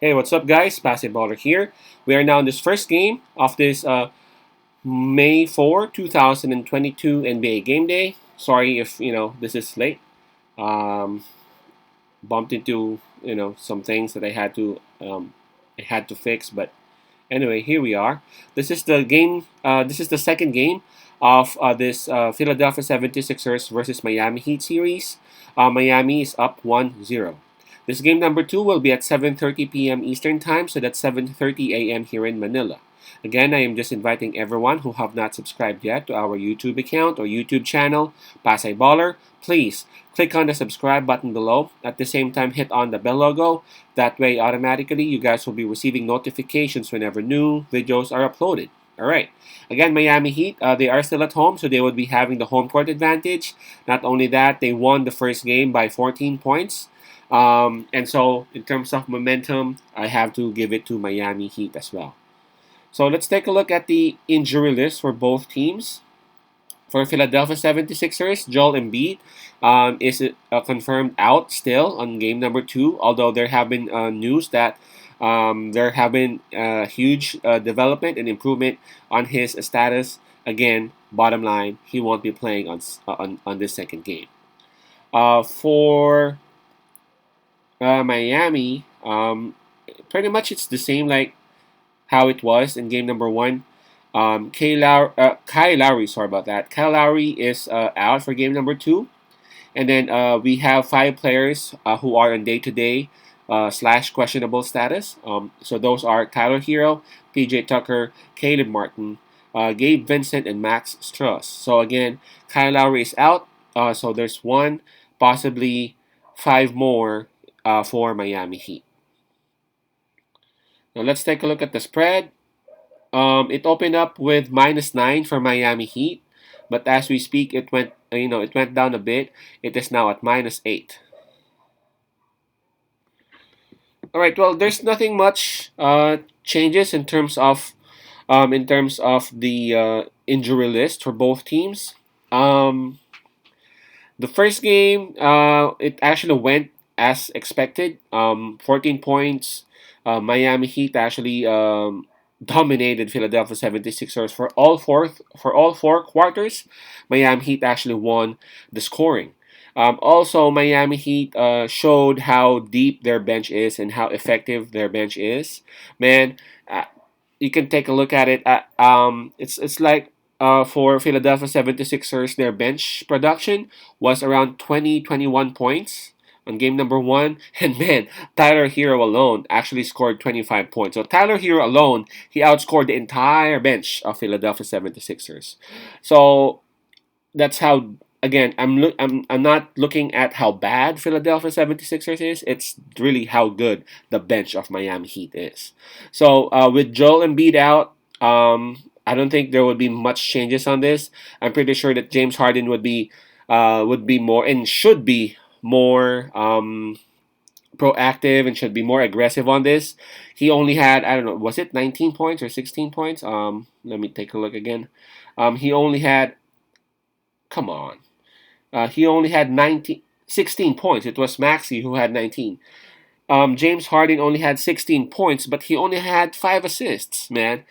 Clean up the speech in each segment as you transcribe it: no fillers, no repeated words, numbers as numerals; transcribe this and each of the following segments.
Hey, what's up, guys? Basketballer here. We are now in this first game of this May 4, 2022 NBA Game Day. Sorry if this is late. Um, Bumped into some things that I had to fix, but anyway, here we are. This is the game. This is the second game of this Philadelphia 76ers versus Miami Heat series. Miami is up 1-0. This game number 2 will be at 7:30 p.m. Eastern Time, so that's 7:30 a.m. here in Manila. Again, I am just inviting everyone who have not subscribed yet to our YouTube account or YouTube channel, Pasay Baller. Please click on the subscribe button below. At the same time, hit on the bell logo. That way, automatically, you guys will be receiving notifications whenever new videos are uploaded. All right. Again, Miami Heat, they are still at home, so they would be having the home court advantage. Not only that, they won the first game by 14 points. And so, in terms of momentum, I have to give it to Miami Heat as well. So, let's take a look at the injury list for both teams. For Philadelphia 76ers, Joel Embiid is confirmed out still on game number 2, although there have been news that there have been huge development and improvement on his status. Again, bottom line, he won't be playing on this second game. For Miami, pretty much it's the same like how it was in game number 1. Kyle Lowry, sorry about that. Kyle Lowry is out for game number 2. And then we have 5 players who are on day-to-day slash questionable status. So those are Tyler Hero, PJ Tucker, Caleb Martin, Gabe Vincent, and Max Struss. So again, Kyle Lowry is out. So there's 1, possibly 5 more for Miami Heat. Now let's take a look at the spread. It opened up with -9 for Miami Heat, but as we speak, it went down a bit. It is now at -8. All right. Well, there's nothing much changes in terms of the injury list for both teams. Um, the first game, it actually went as expected. 14 points. Miami Heat actually dominated Philadelphia 76ers for all 4 quarters. Miami Heat actually won the scoring. Also, Miami Heat showed how deep their bench is and how effective their bench is. Man, uh, you can take a look at it. It's like for Philadelphia 76ers, their bench production was around 21 points on game number 1. And man, Tyler Hero alone actually scored 25 points. So Tyler Hero alone, he outscored the entire bench of Philadelphia 76ers. So that's how, again, I'm not looking at how bad Philadelphia 76ers is. It's really how good the bench of Miami Heat is. So with Joel Embiid out, I don't think there would be much changes on this. I'm pretty sure that James Harden would be more and should be more proactive and should be more aggressive on this. He only had, I don't know, was it 19 points or 16 points? Let me take a look again. He only had, come on. He only had 16 points. It was Maxey who had 19. James Harden only had 16 points, but he only had 5 assists, man.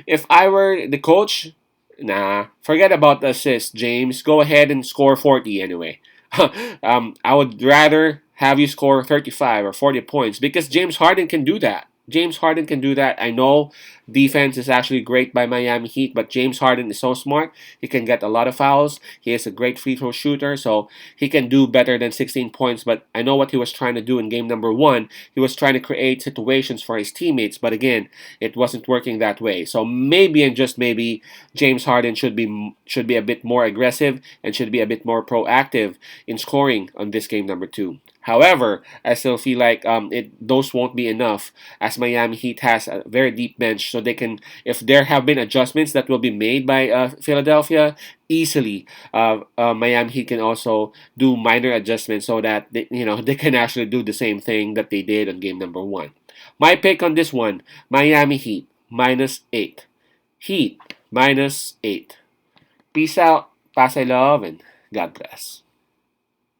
If I were the coach, nah, forget about the assist, James. Go ahead and score 40 anyway. I would rather have you score 35 or 40 points because James Harden can do that. James Harden can do that. I know defense is actually great by Miami Heat, but James Harden is so smart. He can get a lot of fouls. He is a great free throw shooter, so he can do better than 16 points. But I know what he was trying to do in game number 1. He was trying to create situations for his teammates, but again, it wasn't working that way. So maybe and just maybe James Harden should be a bit more aggressive and should be a bit more proactive in scoring on this game number 2. However, I still feel like those won't be enough as Miami Heat has a very deep bench, so they can, if there have been adjustments that will be made by Philadelphia, easily Miami Heat can also do minor adjustments so that they can actually do the same thing that they did on game number 1. My pick on this one: Miami Heat -8. Heat -8. Peace out, pass I love, and God bless.